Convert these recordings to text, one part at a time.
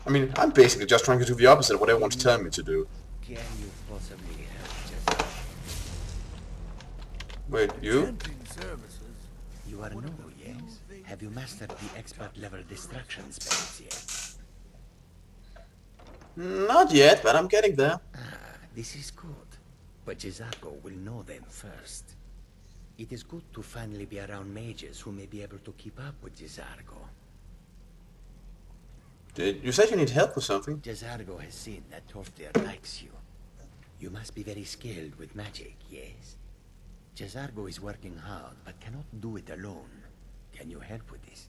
I mean, I'm basically just trying to do the opposite of what everyone's telling me to do. Can you possibly help just... Wait, you? You are new, yes? Have you mastered the expert level distraction spells yet? Not yet, but I'm getting there. Ah, this is good. But Jizargo will know them first. It is good to finally be around mages who may be able to keep up with Jizargo. You said you need help with something. Jizargo has seen that Torfdir likes you. You must be very skilled with magic, yes? Jizargo is working hard, but cannot do it alone. Can you help with this?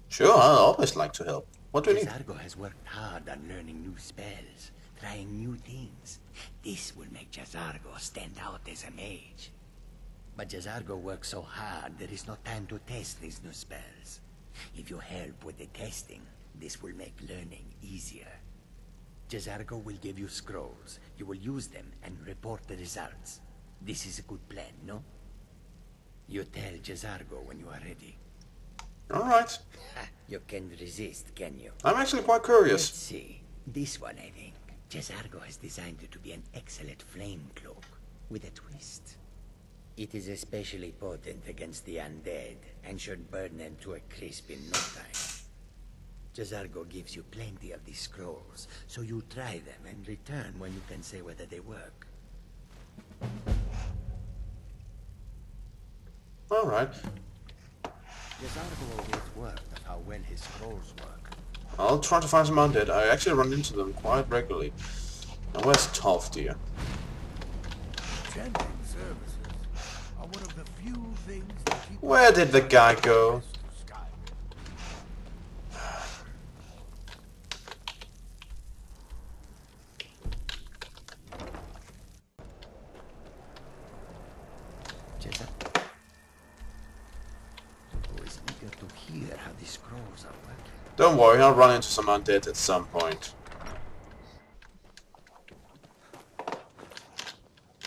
Sure, I'll always like to help. What do you need? Jizargo has worked hard on learning new spells, trying new things. This will make Jizargo stand out as a mage. But Jizargo works so hard, there is no time to test these new spells. If you help with the testing, this will make learning easier. Jizargo will give you scrolls. You will use them and report the results. This is a good plan, no? You tell Jizargo when you are ready. Alright. You can't resist, can you? I'm actually quite curious. Let's see. This one, I think. Jizargo has designed it to be an excellent flame cloak, with a twist. It is especially potent against the undead, and should burn them to a crisp in no time. Jizargo gives you plenty of these scrolls, so you try them and return when you can say whether they work. Alright. Jizargo always worked at how well his scrolls work. I'll try to find some undead. I actually run into them quite regularly. Now where's Tolfdir? Chanting services are one of the few things that keep... Where did the guy go? Don't worry, I'll run into some undead at some point.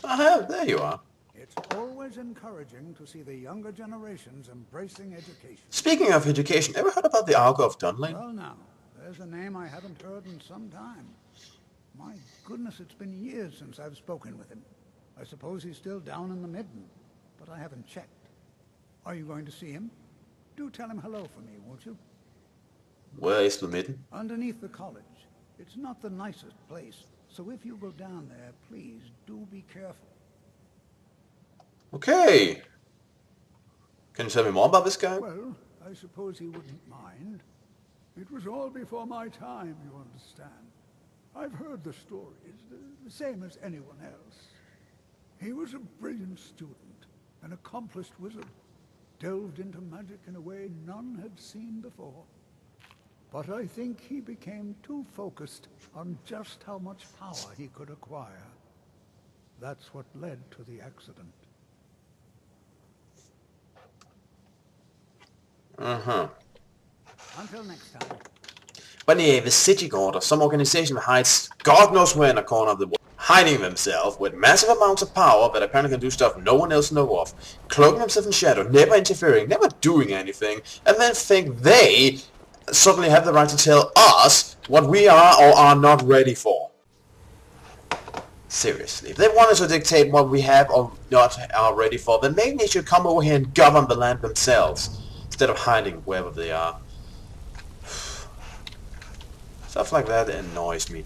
Ah, there you are. It's always encouraging to see the younger generations embracing education. Speaking of education, ever heard about the Argo of Dunlane? Well now, there's a name I haven't heard in some time. My goodness, it's been years since I've spoken with him. I suppose he's still down in the Midden, but I haven't checked. Are you going to see him? Do tell him hello for me, won't you? Where is the Midden? Underneath the college. It's not the nicest place, so if you go down there, please do be careful. Okay. Can you tell me more about this guy? Well, I suppose he wouldn't mind. It was all before my time, you understand. I've heard the stories, the same as anyone else. He was a brilliant student, an accomplished wizard, delved into magic in a way none had seen before. But I think he became too focused on just how much power he could acquire. That's what led to the accident. Uh-huh. Until next time. But yeah, the City Order, some organization that hides God knows where in a corner of the world, hiding themselves with massive amounts of power that apparently can do stuff no one else knows of, cloaking themselves in shadow, never interfering, never doing anything, and then think they suddenly have the right to tell us what we are or are not ready for. Seriously, if they want us to dictate what we have or not are ready for, then maybe they should come over here and govern the land themselves, instead of hiding wherever they are. Stuff like that annoys me.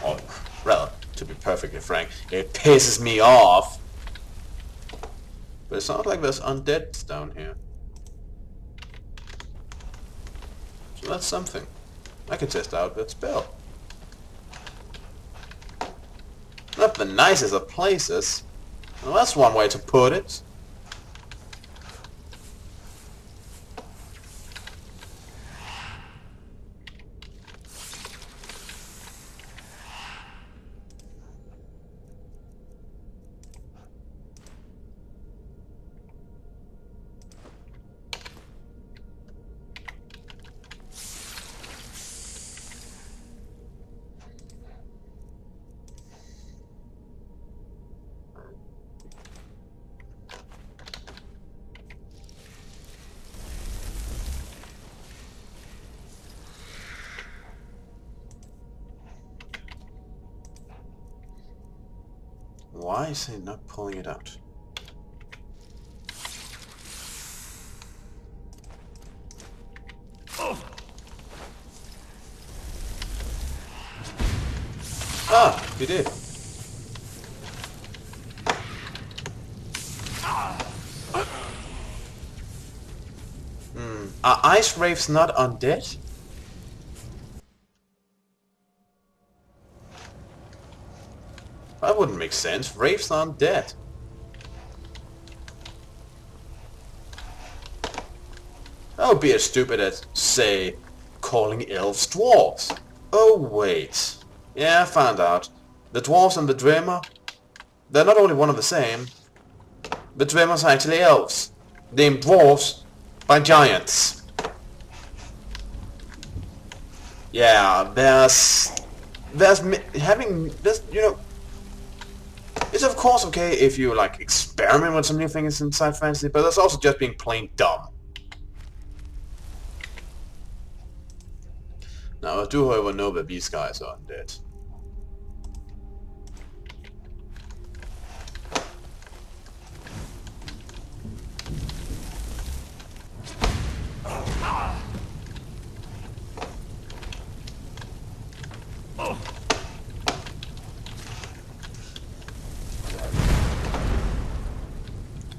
Or, well, to be perfectly frank, it pisses me off. But it sounds like there's undead down here. So that's something. I can test out that spell. Not the nicest of places. Well, that's one way to put it. Why is he not pulling it out? Ah, he did. Are ice wraiths not undead? That wouldn't make sense. Wraiths aren't dead. I would be as stupid as, say, calling elves dwarves. Oh wait. Yeah, I found out. The dwarves and the Dwemer, they're not only one and the same. The Dwemers are actually elves, named dwarves by giants. Yeah, there's you know, it's of course okay if you like experiment with some new things inside fantasy, but that's also just being plain dumb. Now I do however know that these guys are undead.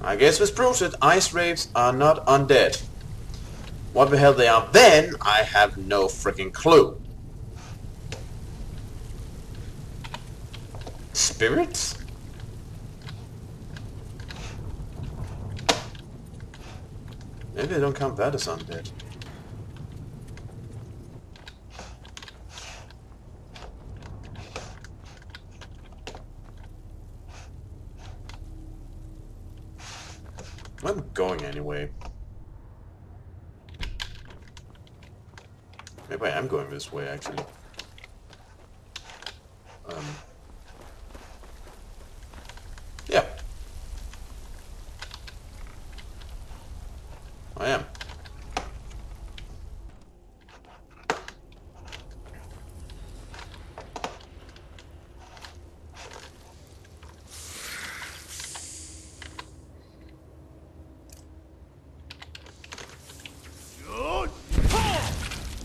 I guess this proves it. Ice wraiths are not undead. What the hell they are then, I have no freaking clue. Spirits? Maybe they don't count that as undead. I'm going anyway. Maybe I am going this way, actually. Yeah. I am.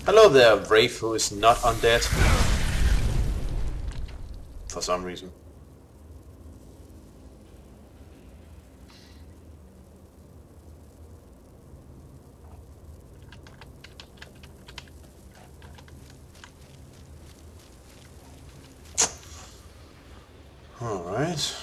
Hello there, Wraith, who is not undead. For some reason. Alright.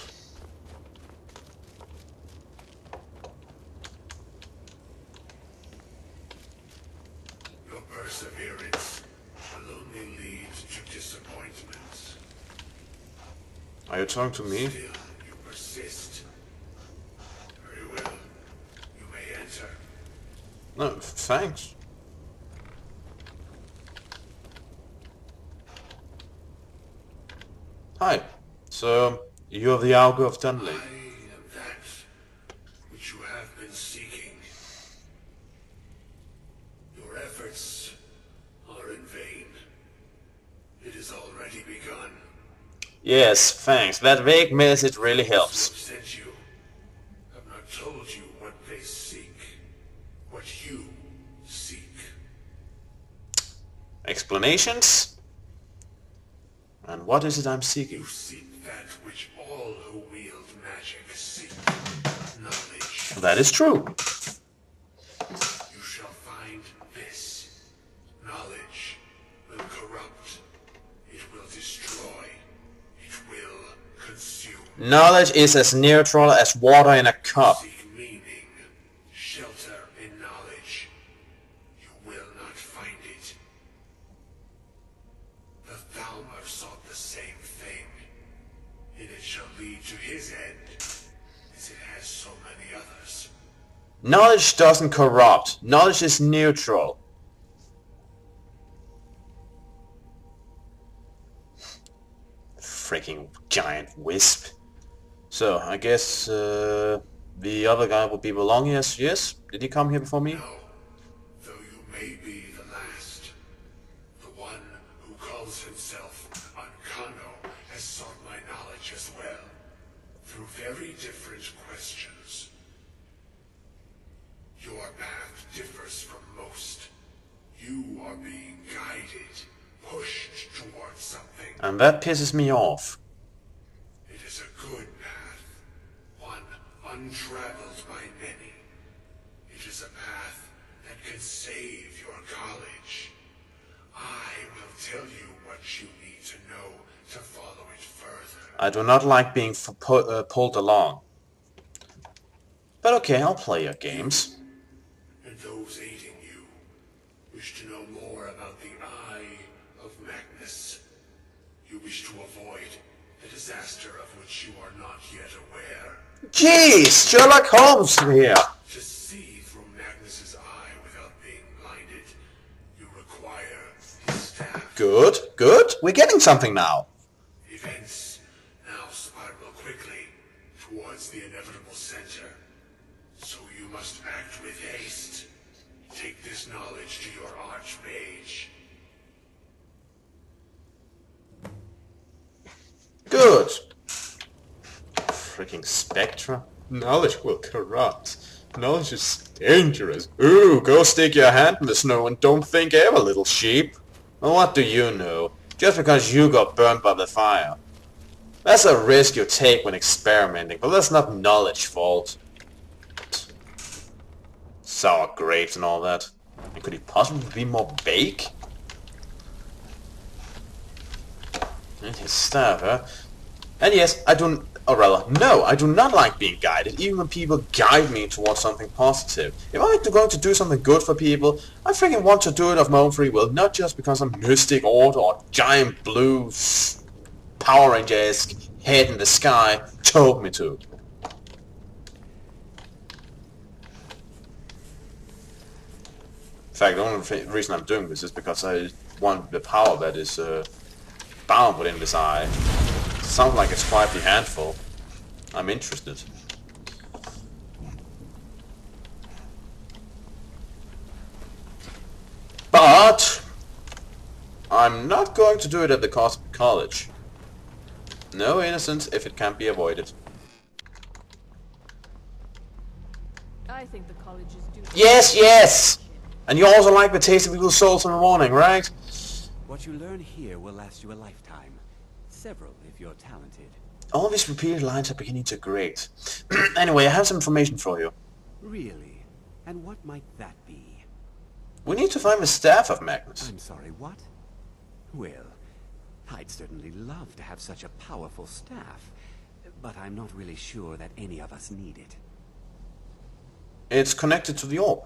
Your perseverance only leads to disappointments. Are you talking to me? Still, you persist. Very well. You may enter. No, thanks. Hi. So, you are the Augur of Dunley. I am that which you have been seeking. Your efforts are in vain. It has already begun. Yes, thanks. That vague message really Those who helps. have sent you have not told you what they seek, what you seek. Explanations? And what is it I'm seeking? You seek that which all who wield magic seek. Knowledge. That is true. You shall find this. Knowledge will corrupt. It will destroy. It will consume. Knowledge is as neutral as water in a cup. Seek meaning. Shelter in knowledge. You will not find it. The Thalmor sought the same thing. And it shall lead to his end, as it has so many others. Knowledge doesn't corrupt. Knowledge is neutral. Freaking giant wisp. So, I guess the other guy would be Belongius. Yes? Did he come here before me? No, though you may be the last. The one who calls himself Ancano has sought my knowledge as well. through very different questions. Your path differs from most. You are being guided, pushed towards something. And that pisses me off. It is a good path, one untraveled by many. It is a path that can save your college. I will tell you what you need to know to follow it further. I do not like being pulled along. But okay, I'll play your games. And those aiding you wish to know more about the Eye of Magnus. You wish to avoid the disaster of which you are not yet aware. Jeez, Sherlock Holmes here. To see through Magnus's eye without being blinded, you require his staff. Good, good. We're getting something now. Events now spiral quickly towards the inevitable center. So you must act with haste. Take this knowledge to your archmage. Good. Freaking Spectra. Knowledge will corrupt. Knowledge is dangerous. Ooh, go stick your hand in the snow and don't think ever, little sheep. Well, what do you know? Just because you got burned by the fire. That's a risk you take when experimenting, but that's not knowledge's fault. Sour grapes and all that. And could he possibly be more bake? And his staff, huh? And yes, I do, or rather, no, I do not like being guided, even when people guide me towards something positive. If I'm going to do something good for people, I freaking want to do it of my own free will, not just because some mystic order or giant blue Power Ranger-esque head in the sky told me to. In fact, the only reason I'm doing this is because I want the power that is bound within this eye. Sounds like it's quite the handful. I'm interested. But I'm not going to do it at the cost of college. No innocence if it can't be avoided. I think the college is due. Yes, yes! And you also like the taste of people's souls in the morning, right? What you learn here will last you a lifetime. Several, if you're talented. All these repeated lines are beginning to grate. Anyway, I have some information for you. Really? And what might that be? We need to find the staff of Magnus. I'm sorry, what? Well, I'd certainly love to have such a powerful staff, but I'm not really sure that any of us need it. It's connected to the orb.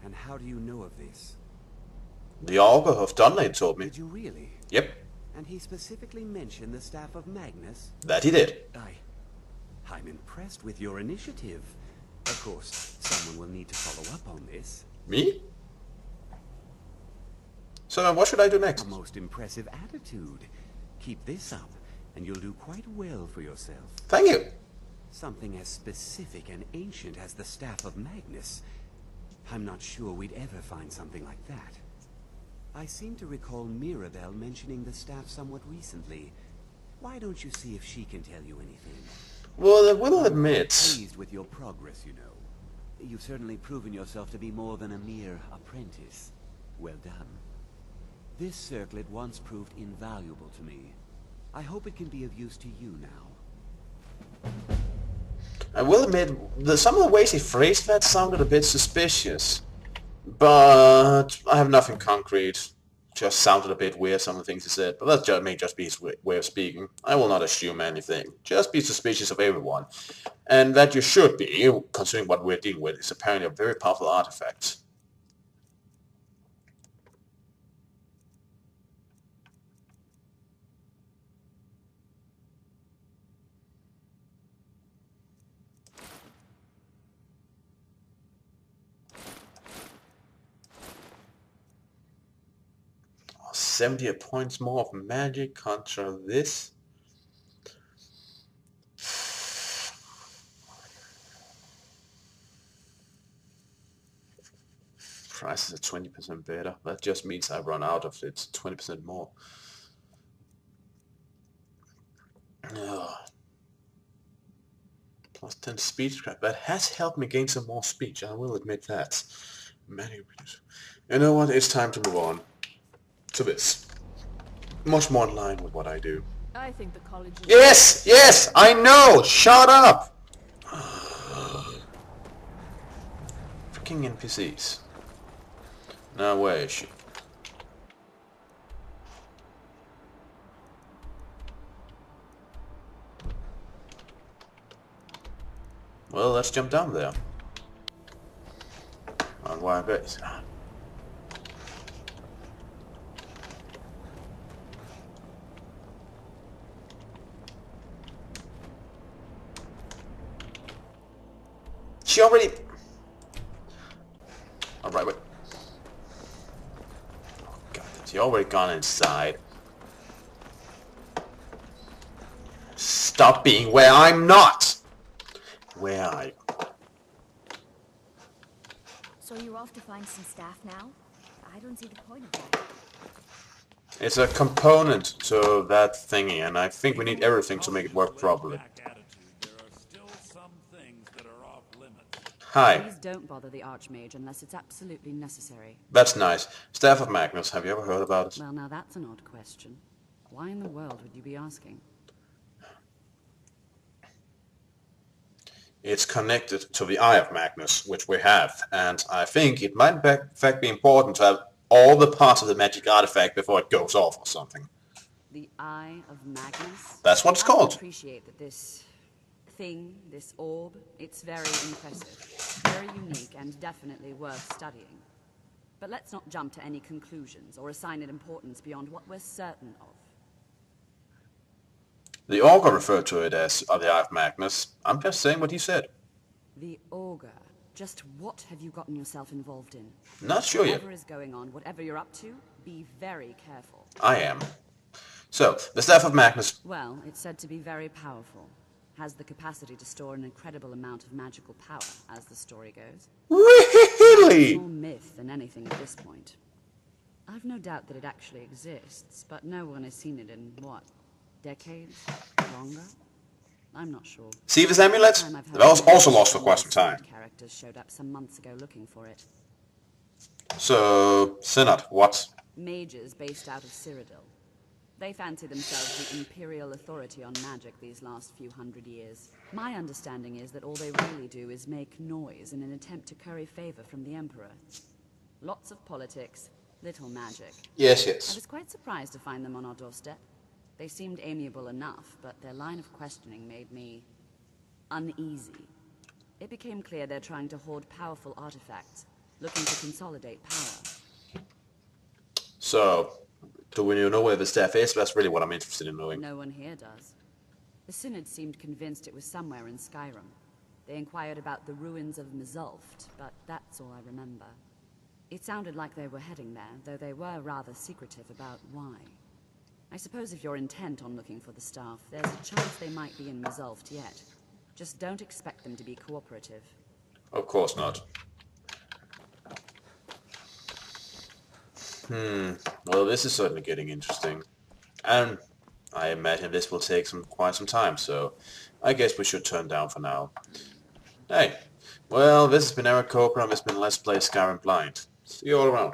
And how do you know of this? The Augur of Dunlane told me. Did you really? Yep, And he specifically mentioned the staff of Magnus? that he did. I'm impressed with your initiative. Of course, someone will need to follow up on this. Me? So what should I do next? A most impressive attitude. Keep this up, and you'll do quite well for yourself. Thank you. Something as specific and ancient as the staff of Magnus. I'm not sure we'd ever find something like that. I seem to recall Mirabelle mentioning the staff somewhat recently. Why don't you see if she can tell you anything? Well, I will admit... Pleased with your progress, you know. You've certainly proven yourself to be more than a mere apprentice. Well done. This circlet once proved invaluable to me. I hope it can be of use to you now. I will admit, some of the ways he phrased that sounded a bit suspicious. But I have nothing concrete. Just sounded a bit weird, some of the things he said. But that may just be his way of speaking. I will not assume anything. Just be suspicious of everyone. And that you should be, considering what we're dealing with, is apparently a very powerful artifact. Oh, 78 points more of magic contra this. Prices are 20% better. That just means I run out of it 20% more. Ugh. Plus 10 speech scrap. That has helped me gain some more speech, I will admit that. Many readers. You know what? It's time to move on to this. Much more in line with what I do. I think the college is... Yes! Yes! I know! Shut up! Freaking NPCs. Now where is she? Well, let's jump down there. On wire base. She already... Alright, wait. Oh god, she already gone inside. Stop being where I'm not! Where are you? So you're off to find some staff now? I don't see the point of that. It's a component to that thingy, and I think we need everything to make it work properly. Hi. Please don't bother the Archmage unless it's absolutely necessary. That's nice. Staff of Magnus, have you ever heard about it? Well, now that's an odd question. Why in the world would you be asking? It's connected to the Eye of Magnus, which we have, and I think it might in fact be important to have all the parts of the magic artifact before it goes off or something. The Eye of Magnus? That's what it's I called. appreciate that this thing, this orb, it's very impressive, very unique, and definitely worth studying. But let's not jump to any conclusions or assign it importance beyond what we're certain of. The Augur referred to it as the Eye of Magnus. I'm just saying what he said. The Augur. Just what have you gotten yourself involved in? Not sure yet. Whatever is going on, whatever you're up to, be very careful. I am. So, the Staff of Magnus... Well, it's said to be very powerful. Has the capacity to store an incredible amount of magical power, as the story goes. Really? It's more myth than anything at this point. I've no doubt that it actually exists, but no one has seen it in, what, decades? Longer? I'm not sure. See this amulet? That was also lost for quite some time. Characters showed up some months ago looking for it. So, Synod, what? Mages based out of Cyrodiil. They fancy themselves the imperial authority on magic these last few hundred years. My understanding is that all they really do is make noise in an attempt to curry favor from the Emperor. Lots of politics, little magic. Yes, I yes. was quite surprised to find them on our doorstep. They seemed amiable enough, but their line of questioning made me uneasy. It became clear they're trying to hoard powerful artifacts, looking to consolidate power. So, do we know where the staff is? That's really what I'm interested in knowing. No one here does. The Synod seemed convinced it was somewhere in Skyrim. They inquired about the ruins of Mzulft, but that's all I remember. It sounded like they were heading there, though they were rather secretive about why. I suppose if you're intent on looking for the staff, there's a chance they might be in Mzulft yet. Just don't expect them to be cooperative. Of course not. Well, this is certainly getting interesting. And I imagine this will take quite some time, so I guess we should turn down for now. Hey, well, this has been Eric Cobra, and this has been Let's Play Skyrim Blind. See you all around.